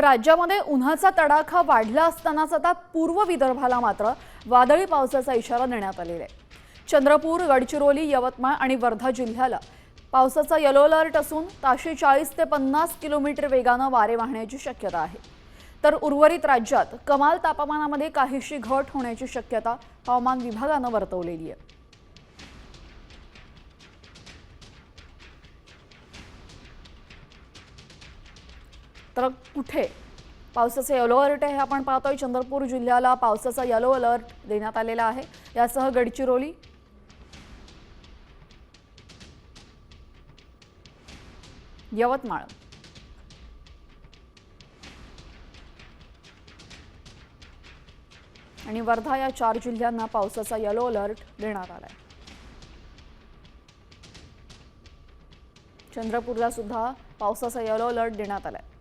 राज्यामध्ये उन्हाचा तडाखा वाढला असतानाच आता पूर्व विदर्भाला मात्र वादळी पावसाचा इशारा देण्यात आलेला आहे। चंद्रपूर, गडचिरोली, यवतमाळ आणि वर्धा जिल्ह्याला पावसाचा येलो अलर्ट असून ताशी 40 ते 50 किलोमीटर वेगाने वारे वाहण्याची शक्यता आहे। तर उर्वरित राज्यात कमाल तापमानामध्ये काहीशी घट होण्याची शक्यता हवामान विभागाने वर्तवलेली आहे। तर कुठे पावसाचा येलो अलर्ट आहे हे आपण पाहतोय। चंद्रपूर जिल्ह्याला पावसाचा येलो अलर्ट देण्यात आलेला आहे। यासह गडचिरोली, यवतमाळ आणि वर्धा या 4 जिल्ह्यांना पावसाचा येलो अलर्ट देण्यात आला आहे। चंद्रपूरला सुद्धा पावसाचा येलो अलर्ट देण्यात आला आहे।